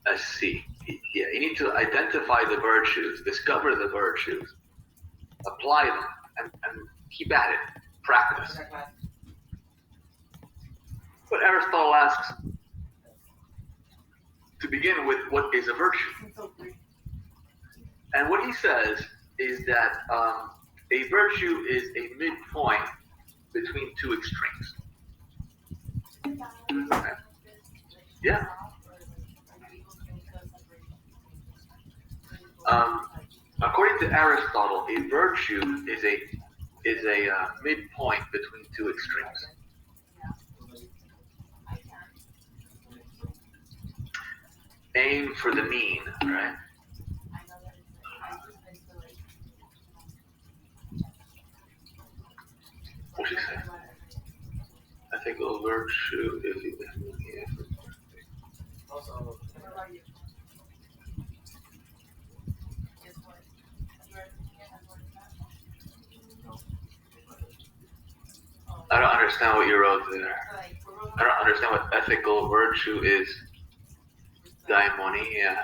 Let's see. Yeah, you need to identify the virtues, discover the virtues, apply them, and keep at it. Practice. But Aristotle asks, to begin with, what is a virtue? And what he says is that a virtue is a midpoint between two extremes. Okay. Yeah. According to Aristotle, a virtue is a midpoint between two extremes. Aim for the mean, right? What she say? Ethical virtue is I don't understand what you wrote there. I don't understand what ethical virtue is. Daimonia.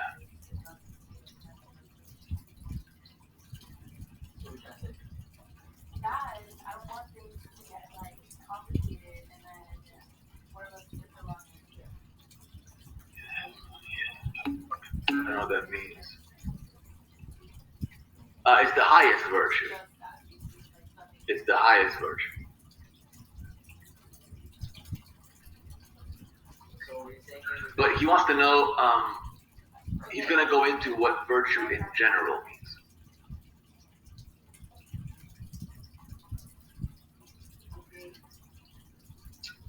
I don't know what that means. It's the highest virtue. It's the highest virtue. But he wants to know, he's going to go into what virtue in general means.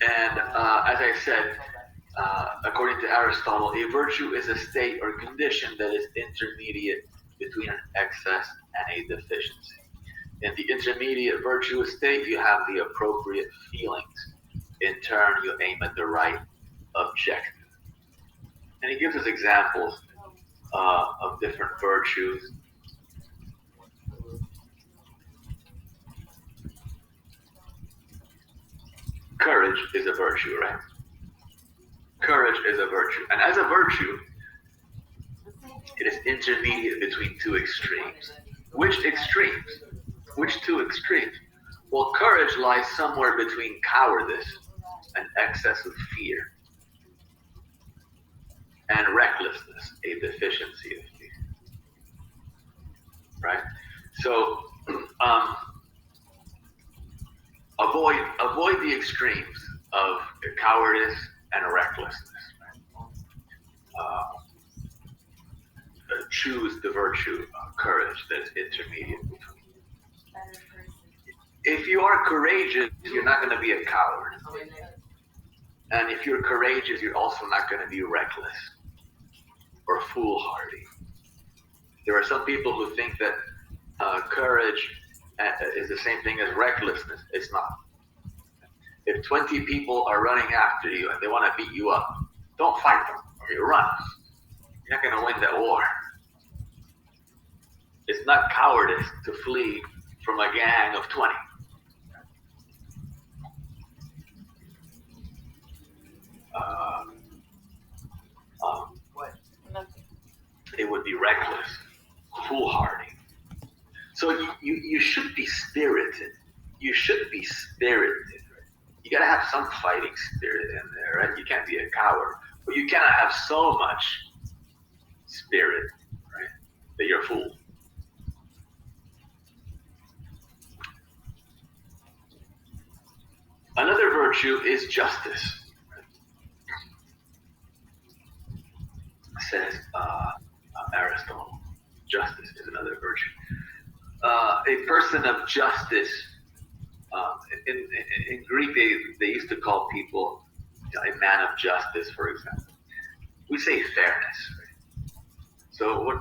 And as I said, according to Aristotle, a virtue is a state or condition that is intermediate between an excess and a deficiency. In the intermediate virtuous state, you have the appropriate feelings. In turn, you aim at the right objective. And he gives us examples of different virtues. Courage is a virtue, right? Courage is a virtue. And as a virtue, it is intermediate between two extremes. Which extremes? Which two extremes? Well, courage lies somewhere between cowardice and excess of fear, and recklessness, a deficiency of fear. Right? So avoid the extremes of cowardice and recklessness. Choose the virtue of courage that's intermediate between. If you are courageous, you're not going to be a coward. And if you're courageous, you're also not going to be reckless or foolhardy. There are some people who think that courage is the same thing as recklessness. It's not. If 20 people are running after you and they want to beat you up, don't fight them, or you run. You're not going to win that war. It's not cowardice to flee from a gang of 20. It would be reckless, foolhardy. So you should be spirited. You should be spirited. You gotta have some fighting spirit in there, right? You can't be a coward, but you cannot have so much spirit, right, that you're a fool. Another virtue is justice. Says Aristotle, justice is another virtue. A person of justice, in Greek they used to call people a man of justice, for example. We say fairness. Right? So when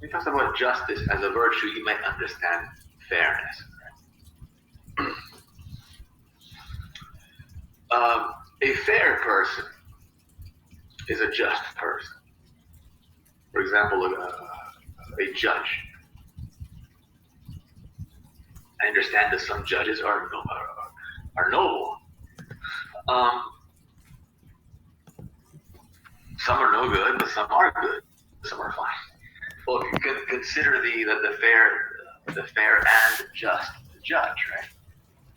we talk about justice as a virtue, you might understand fairness. Right? A fair person is a just person. For example, a judge. I understand that some judges are noble. Some are no good, but some are good. Some are fine. Well, if you can consider the fair and just judge, right?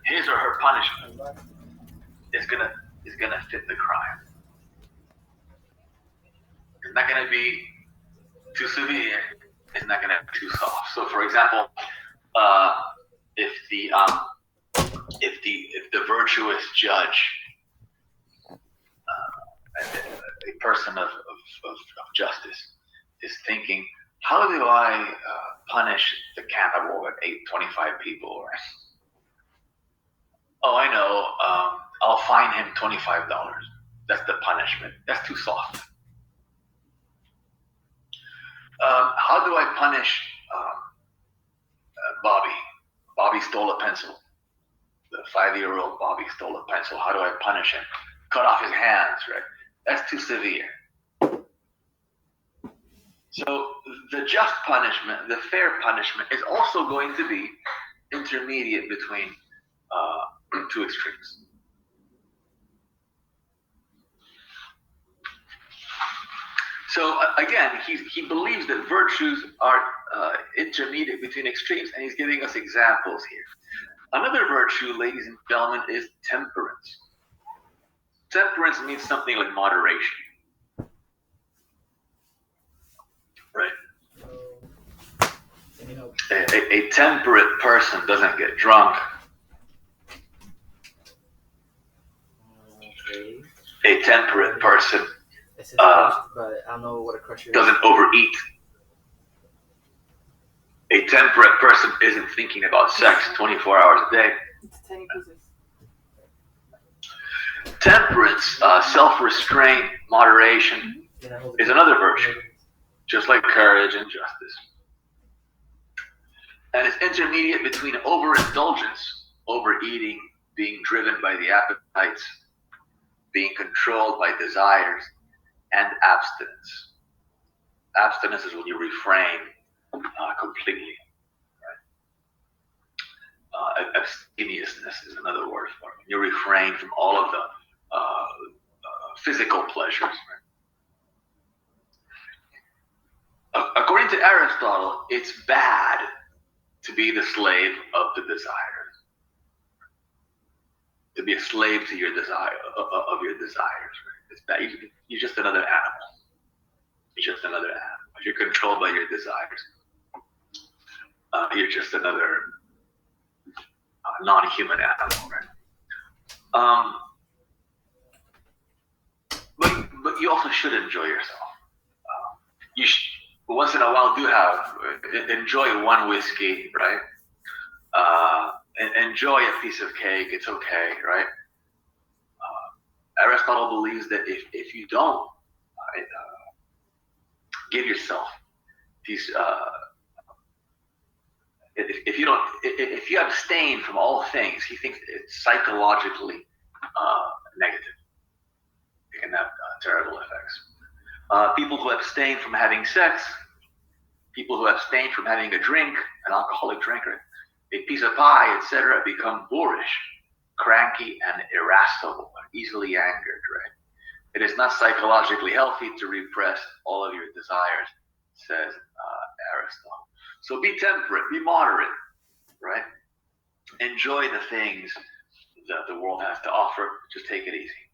His or her punishment is gonna fit the crime. It's not gonna be too severe. It's not gonna be too soft. So, for example, if the virtuous judge, a person of justice, is thinking, how do I punish the cannibal that ate 25 people? Or, oh, I know, I'll fine him $25. That's the punishment. That's too soft. How do I punish Bobby? Bobby stole a pencil. The 5-year-old Bobby stole a pencil. How do I punish him? Cut off his hands, right? That's too severe. So the just punishment, the fair punishment, is also going to be intermediate between two extremes. So again, he believes that virtues are intermediate between extremes, and he's giving us examples here. Another virtue, ladies and gentlemen, is temperance. Temperance means something like moderation. Right? A temperate person doesn't get drunk. Okay. A temperate person But I don't know what a crusher doesn't overeat. A temperate person isn't thinking about sex 24 hours a day. Temperance, self-restraint, moderation is another virtue, just like courage and justice. And it's intermediate between overindulgence, overeating, being driven by the appetites, being controlled by desires, and abstinence. Abstinence is when you refrain completely. Right? Abstemiousness is another word for it. You refrain from all of the physical pleasures. Right? According to Aristotle, it's bad to be the slave of the desires. To be a slave to your desire, of your desires. Right? It's bad. You're just another animal. You're just another animal. If you're controlled by your desires, you're just another non-human animal, right? But you also should enjoy yourself. You once in a while do have enjoy one whiskey, right? Enjoy a piece of cake. It's okay, right? Aristotle believes that if you don't give yourself these if you abstain from all things, he thinks it's psychologically negative. It can have terrible effects. People who abstain from having sex, people who abstain from having a drink, an alcoholic drink, a piece of pie, etc., become boorish, cranky, and irascible, easily angered, right? It is not psychologically healthy to repress all of your desires, says Aristotle. So be temperate, be moderate, right? Enjoy the things that the world has to offer. Just take it easy.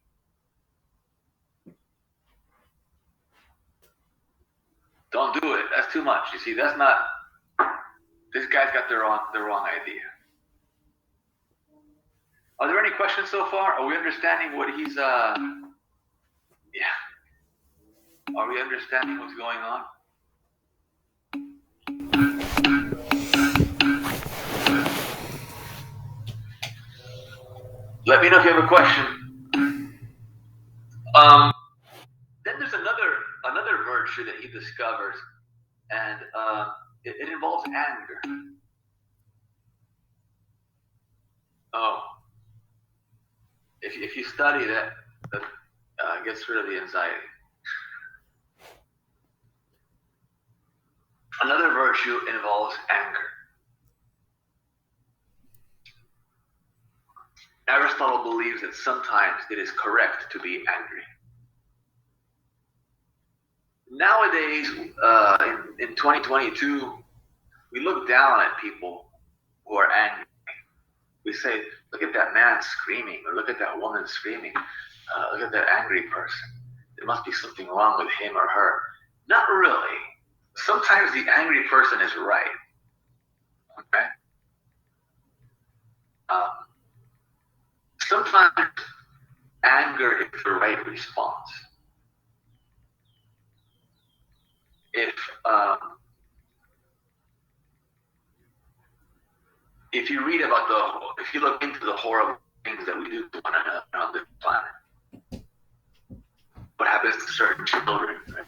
Don't do it. That's too much. You see, that's not. This guy's got the wrong idea. Are there any questions so far? Are we understanding what he's? Yeah. Are we understanding what's going on? Let me know if you have a question. Then there's another virtue that he discovers, and it involves anger. Oh, if you study that gets rid of the anxiety. Another virtue involves anger. Aristotle believes that sometimes it is correct to be angry. nowadays, in 2022, we look down at people who are angry. We say, look at that man screaming, or look at that woman screaming. Look at that angry person. There must be something wrong with him or her. Not really. Sometimes the angry person is right. Okay? Sometimes anger is the right response. If you read about if you look into the horrible things that we do to one another on this planet, what happens to certain children, right?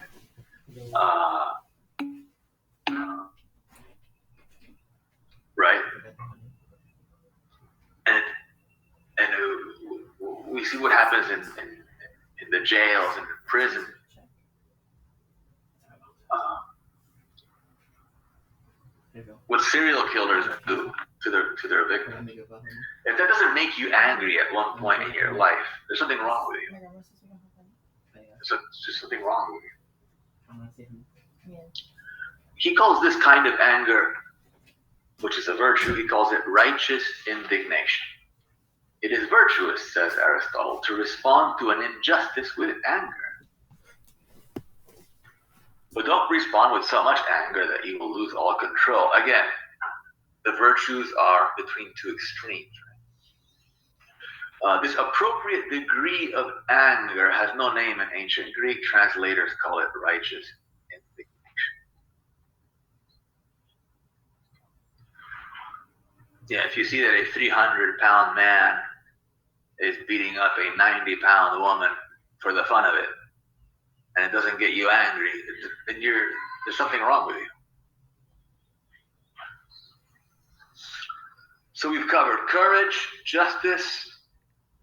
Right? And we see what happens in the jails and the prison. What serial killers do to their victims. If that doesn't make you angry at one point in your life, there's something wrong with you. There's just something wrong with you. He calls this kind of anger, which is a virtue, he calls it righteous indignation. It is virtuous, says Aristotle, to respond to an injustice with anger. But don't respond with so much anger that you will lose all control. Again, the virtues are between two extremes. This appropriate degree of anger has no name in ancient Greek. Translators call it righteous indignation. Yeah, if you see that a 300-pound man is beating up a 90-pound woman for the fun of it, and it doesn't get you angry, then there's something wrong with you. So we've covered courage, justice,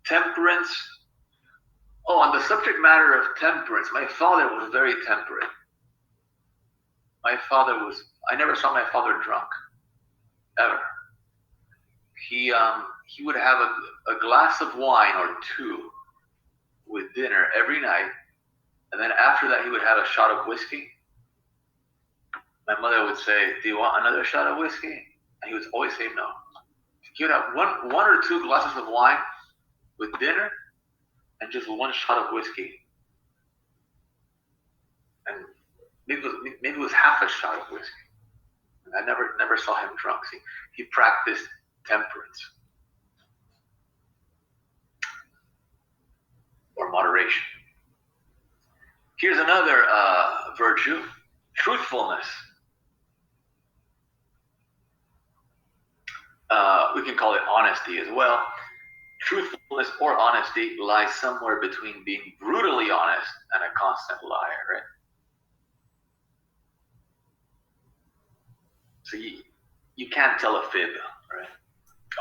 temperance. Oh, on the subject matter of temperance, my father was very temperate. I never saw my father drunk, ever. He would have a glass of wine or two with dinner every night, and then after that he would have a shot of whiskey. My mother would say, do you want another shot of whiskey? And he would always say no. He would have one or two glasses of wine with dinner and just one shot of whiskey. And maybe it was half a shot of whiskey. And I never saw him drunk. See, he practiced temperance or moderation. Here's another virtue, truthfulness. We can call it honesty as well. Truthfulness or honesty lies somewhere between being brutally honest and a constant liar, right? So you can't tell a fib, right?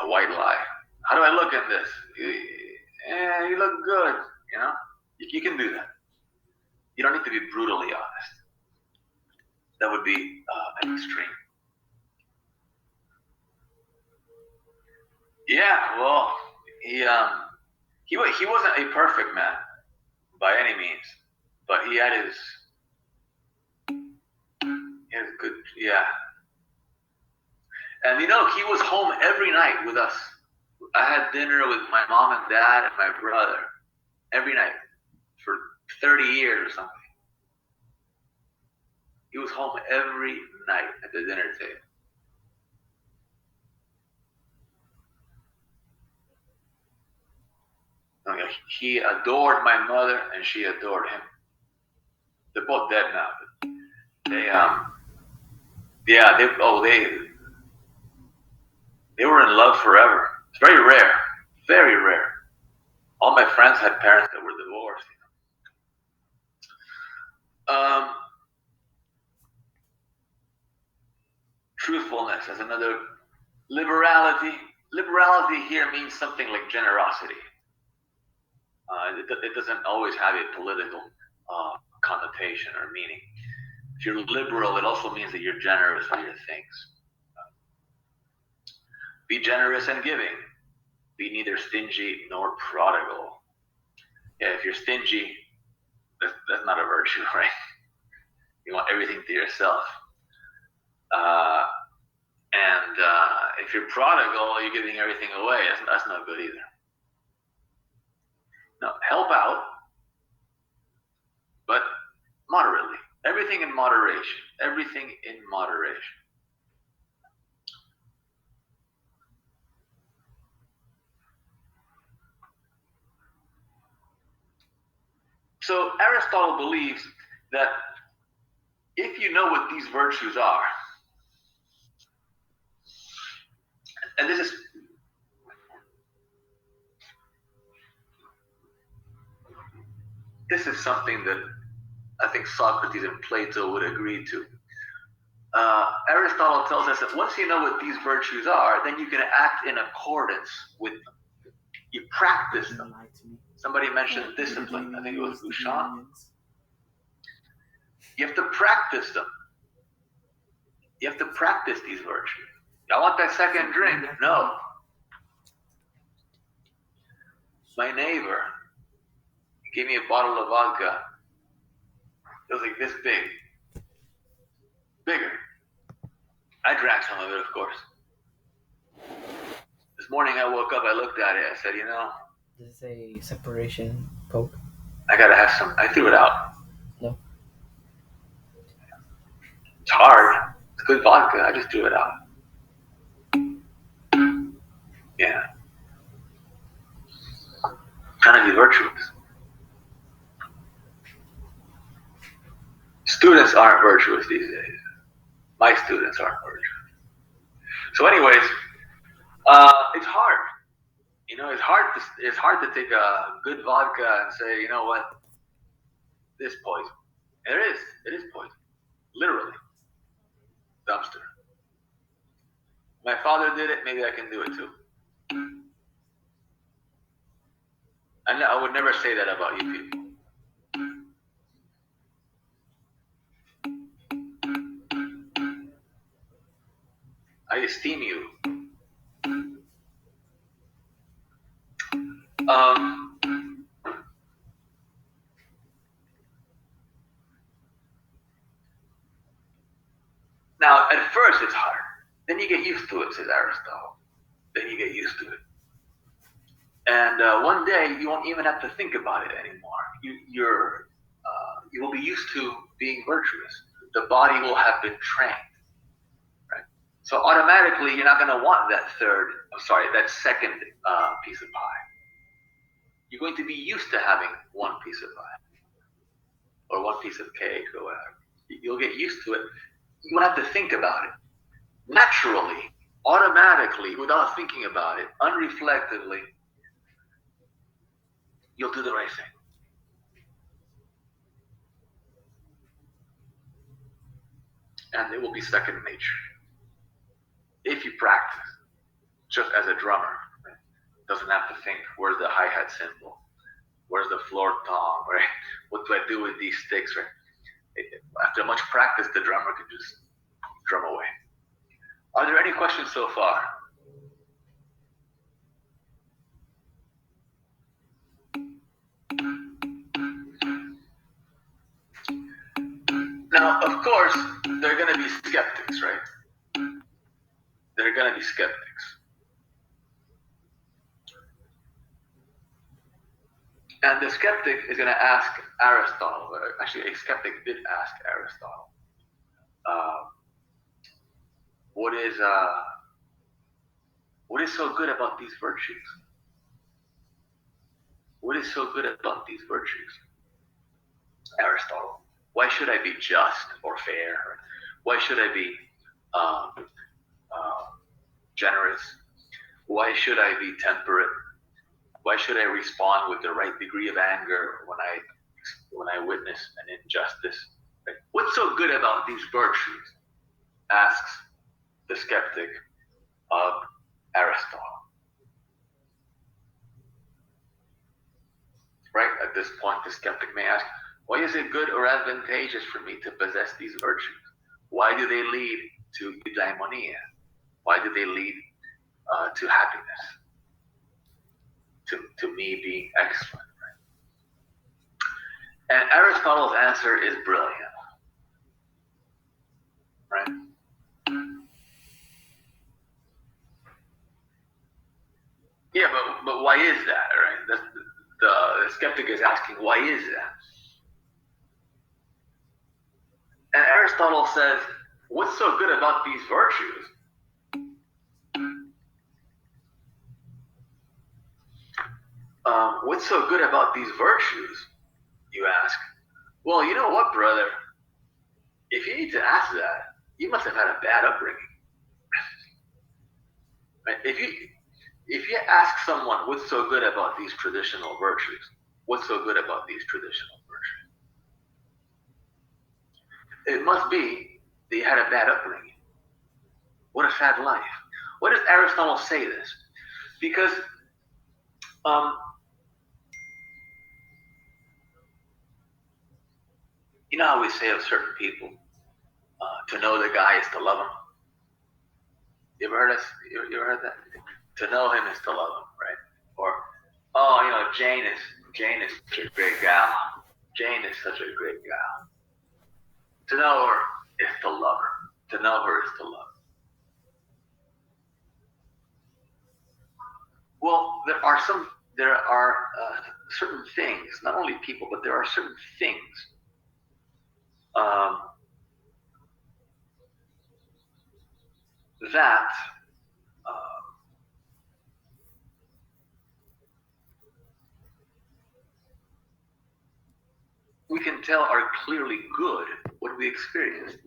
A white lie. How do I look in this? You look good, you know? You can do that. You don't need to be brutally honest. That would be an extreme. Yeah, well, he wasn't a perfect man by any means, but he had his good, yeah. And he was home every night with us. I had dinner with my mom and dad and my brother every night for 30 years or something. He was home every night at the dinner table. He adored my mother and she adored him. They're both dead now. They were in love forever. It's very rare. Very rare. All my friends had parents that were divorced. Truthfulness as another. Liberality. Liberality here means something like generosity. It doesn't always have a political connotation or meaning. If you're liberal, it also means that you're generous with your things. Be generous and giving. Be neither stingy nor prodigal. Yeah, if you're stingy, that's not a virtue, right? to yourself. And if you're prodigal, you're giving everything away. That's not good either. No, help out, but moderately. Everything in moderation. Everything in moderation. So Aristotle believes that if you know what these virtues are, and this is something that I think Socrates and Plato would agree to. Aristotle tells us that once you know what these virtues are, then you can act in accordance with them. You practice them. Somebody mentioned discipline. I think it was Bouchon. You have to practice them. You have to practice these virtues. I want that second drink. No. My neighbor gave me a bottle of vodka. It was like this big. Bigger. I drank some of it, of course. This morning I woke up, I looked at it, I said, This is a separation Coke. I gotta have some. I threw it out. No. It's hard. It's good vodka. I just threw it out. Yeah. I'm trying to be virtuous. Students aren't virtuous these days. My students aren't virtuous. So anyways, it's hard. It's hard to take a good vodka and say, you know what, this poison. And it is poison. Literally. Dumpster. My father did it, maybe I can do it too. And I would never say that about you people. I esteem you. Now, at first it's hard. Then you get used to it, says Aristotle. Then you get used to it. And one day you won't even have to think about it anymore. You will be used to being virtuous. The body will have been trained. Right? So automatically you're not going to want that second piece of pie. You're going to be used to having one piece of pie. Or one piece of cake or whatever. You'll get used to it. You won't have to think about it. Naturally, automatically, without thinking about it, unreflectively, you'll do the right thing. And it will be second nature. If you practice, just as a drummer, right? Doesn't have to think, where's the hi-hat cymbal? Where's the floor tom, right? What do I do with these sticks, right? After much practice, the drummer can just drum away. Are there any questions so far? Now, of course, there are going to be skeptics, right? There are going to be skeptics. And the skeptic is going to ask Aristotle, actually a skeptic did ask Aristotle, what is so good about these virtues? What is so good about these virtues? Aristotle, why should I be just or fair? Why should I be generous? Why should I be temperate? Why should I respond with the right degree of anger when I witness an injustice? Right? What's so good about these virtues? Asks the skeptic of Aristotle. Right? At this point, the skeptic may ask, why is it good or advantageous for me to possess these virtues? Why do they lead to eudaimonia? Why do they lead to happiness? To me being excellent. Right? And Aristotle's answer is brilliant. why is that? And Aristotle says, what's so good about these virtues? What's so good about these virtues, you ask? Well, you know what, brother? If you need to ask that, you must have had a bad upbringing. Right? If you ask someone what's so good about these traditional virtues, what's so good about these traditional virtues? It must be that you had a bad upbringing. What a sad life. Why does Aristotle say this? Because you know how we say of certain people, to know the guy is to love him. You ever heard us? You ever heard that? To know him is to love him, right? Or, oh, you know, Jane is such a great gal. Jane is such a great gal. To know her is to love her. To know her is to love her. Well, there are certain things, not only people, but there are certain things that we can tell are clearly good when we experience.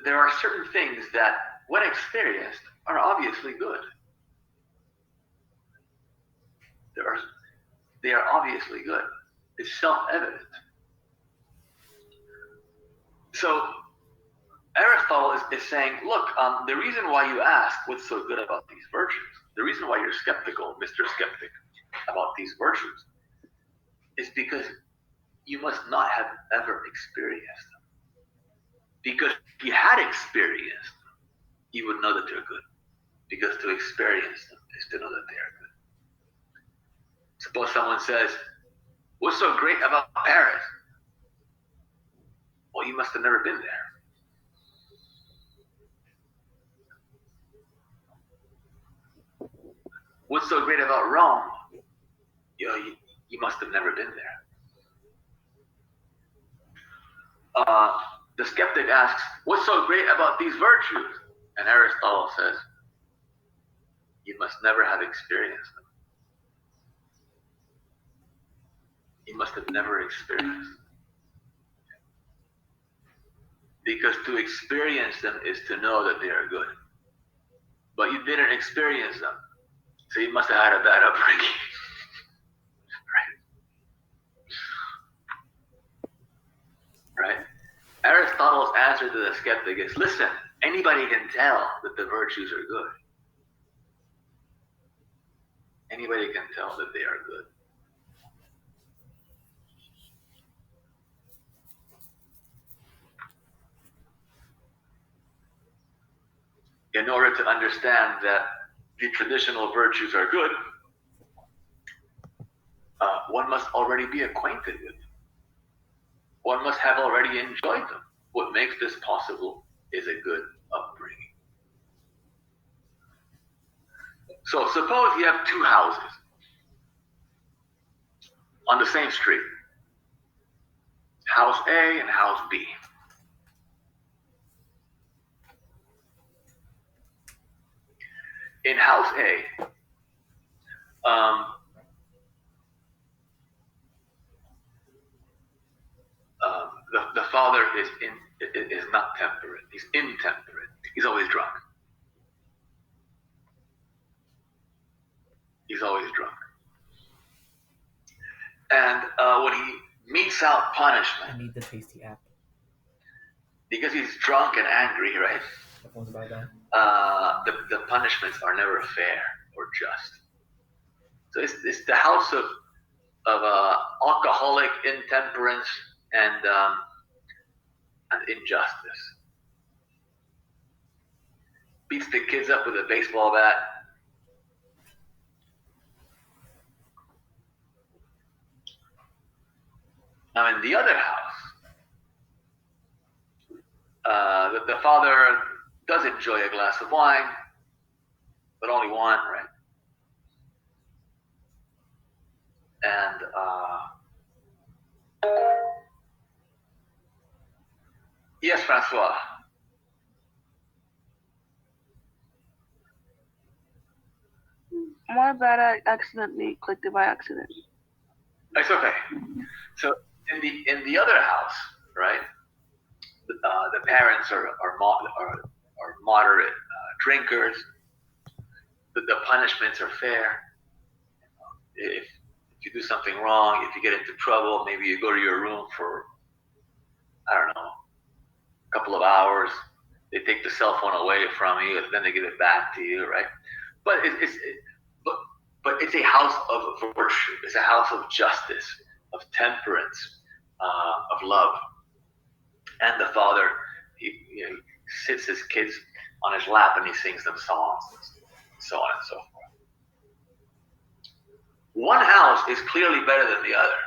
There are certain things that, when experienced, are obviously good. They are obviously good. It's self-evident. So Aristotle is saying, look, the reason why you ask what's so good about these virtues, the reason why you're skeptical, Mr. Skeptic, about these virtues, is because you must not have ever experienced them. Because if you had experienced them, you would know that they're good. Because to experience them is to know that they are good. Suppose someone says, what's so great about Paris? Well, you must have never been there. What's so great about Rome? You must have never been there. The skeptic asks, what's so great about these virtues? And Aristotle says, you must never have experienced them. You must have never experienced them. Because to experience them is to know that they are good. But you didn't experience them, so you must have had a bad upbringing. Right? Aristotle's answer to the skeptic is, listen, anybody can tell that the virtues are good. Anybody can tell that they are good. In order to understand that the traditional virtues are good, one must already be acquainted with them. One must have already enjoyed them. What makes this possible is a good upbringing. So suppose you have two houses on the same street. House A and House B. In House A, the father is not temperate. He's intemperate. He's always drunk. He's always drunk. And when he metes out punishment, I need the tasty app. because he's drunk and angry, right? What about that? The punishments are never fair or just. So it's the house of alcoholic intemperance and injustice. Beats the kids up with a baseball bat. Now in the other house, the father does enjoy a glass of wine, but only one, right? And yes, Francois. My bad, I accidentally clicked it by accident. It's okay. So in the other house, right? The parents are moderate drinkers. The punishments are fair. If you do something wrong, if you get into trouble, maybe you go to your room for, I don't know, a couple of hours. They take the cell phone away from you, and then they give it back to you, right? But but it's a house of virtue. It's a house of justice, of temperance, of love. And the father, he sits his kids on his lap and he sings them songs, so on and so forth. One house is clearly better than the other,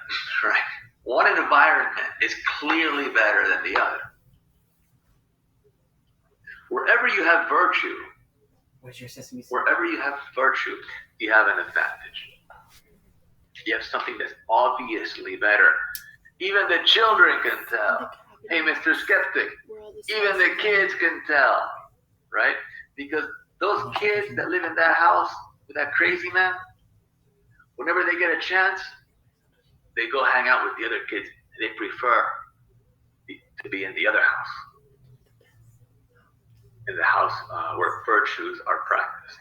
right? One environment is clearly better than the other. Wherever you have virtue, wherever you have virtue, you have an advantage. You have something that's obviously better. Even the children can tell. Hey, Mr. Skeptic, even the kids can tell, right? Because those kids that live in that house with that crazy man, whenever they get a chance, they go hang out with the other kids. They prefer to be in the other house, in the house where virtues are practiced.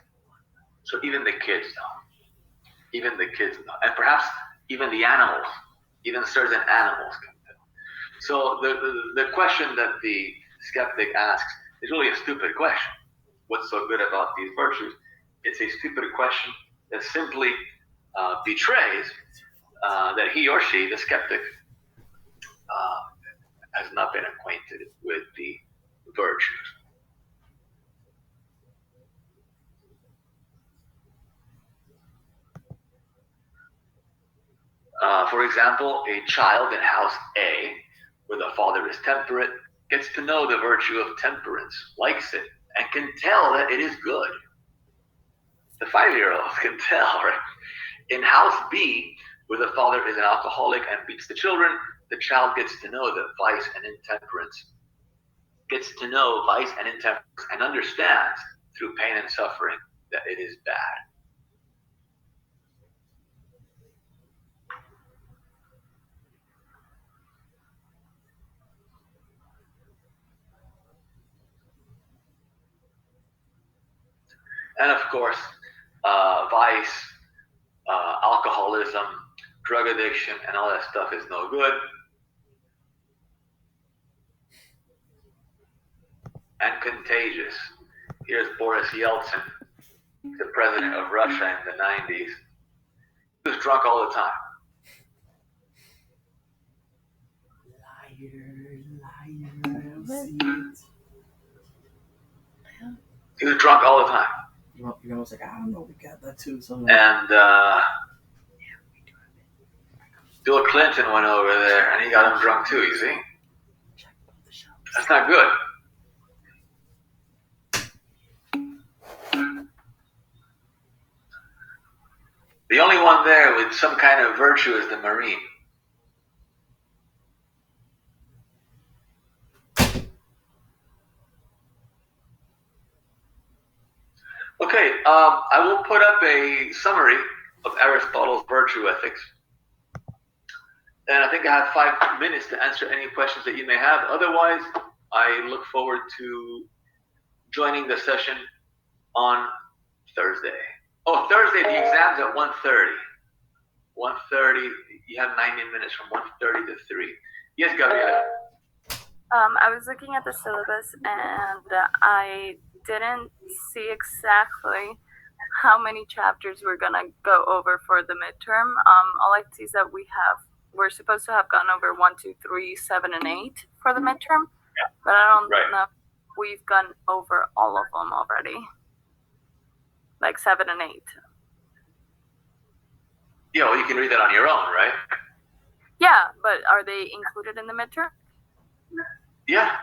So even the kids know. Even the kids know. And perhaps even the animals, even certain animals can tell. So the question that the skeptic asks is really a stupid question. What's so good about these virtues? It's a stupid question that simply betrays that he or she, the skeptic, has not been acquainted with the virtues. For example, a child in house A, where the father is temperate, gets to know the virtue of temperance, likes it, and can tell that it is good. The 5-year-old can tell, right? In house B, where the father is an alcoholic and beats the children, the child gets to know that vice and intemperance, and understands through pain and suffering that it is bad. And of course, vice, alcoholism, drug addiction, and all that stuff is no good. And contagious. Here's Boris Yeltsin, the president of Russia in the 90s. He was drunk all the time. He was drunk all the time. You're almost like, I don't know, we got that too. So and Bill Clinton went over there and he got him drunk too, you see? That's not good. The only one there with some kind of virtue is the Marine. Okay, I will put up a summary of Aristotle's virtue ethics. And I think I have 5 minutes to answer any questions that you may have. Otherwise, I look forward to joining the session on Thursday. Oh, Thursday, the exam's at 1:30. 1:30, you have 90 minutes from 1:30 to 3. Yes, Gabriela? I was looking at the syllabus and I didn't see exactly how many chapters we're gonna go over for the midterm. All I see is that we're supposed to have gone over 1, 2, 3, 7, and 8 for the midterm, but I don't know if we've gone over all of them already, like 7 and 8. Yeah, well, you can read that on your own, right? Yeah, but are they included in the midterm? Yeah.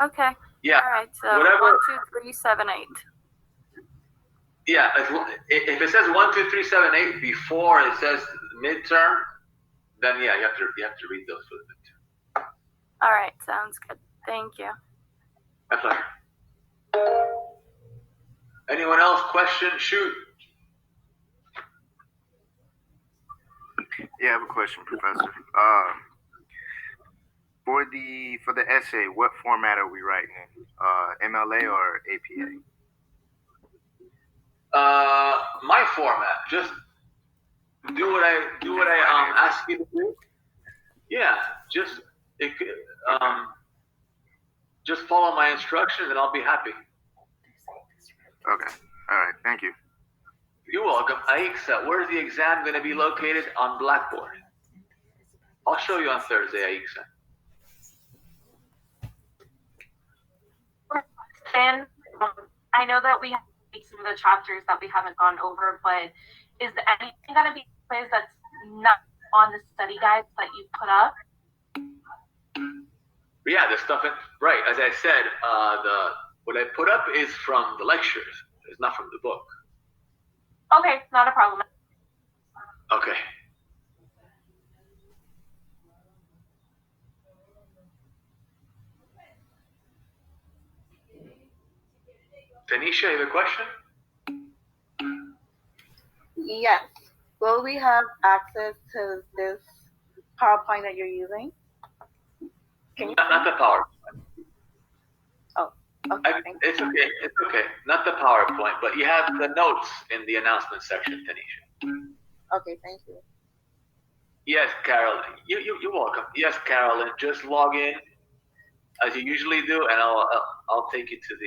Okay. Yeah. All right. So whatever. 1, 2, 3, 7, 8. Yeah. If it says 1, 2, 3, 7, 8 before it says midterm, then yeah, you have to read those for the midterm. All right, sounds good. Thank you. My pleasure. Anyone else? Question? Shoot. Yeah, I have a question, Professor. For the essay, what format are we writing in? MLA or APA? My format. Just do what I ask you to do. Yeah, just just follow my instructions and I'll be happy. Okay. All right. Thank you. You're welcome. Aixa, where's the exam going to be located? On Blackboard. I'll show you on Thursday, Aixa. And I know that we have some of the chapters that we haven't gone over, but is anything going to be quiz that's not on the study guides that you put up? Yeah, the stuff right. As I said, what I put up is from the lectures. It's not from the book. Okay, not a problem. Okay. Tanisha, you have a question? Yes. Will we have access to this PowerPoint that you're using? Not the PowerPoint. Oh, okay. It's okay. It's okay. Not the PowerPoint, but you have the notes in the announcement section, Tanisha. Okay, thank you. Yes, Carolyn. You're welcome. Yes, Carolyn. Just log in as you usually do, and I'll take you to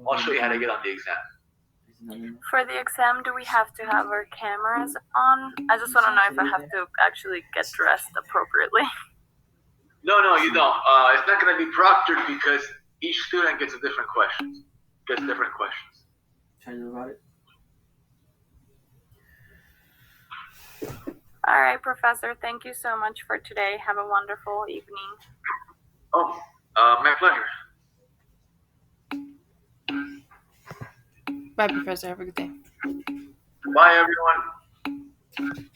I'll show you how to get on the exam. For the exam, do we have to have our cameras on? I just want to know if I have to actually get dressed appropriately. No, you don't. It's not going to be proctored because each student gets different questions. Tell you about it. All right, Professor. Thank you so much for today. Have a wonderful evening. Oh, my pleasure. Bye, Professor. Have a good day. Bye, everyone.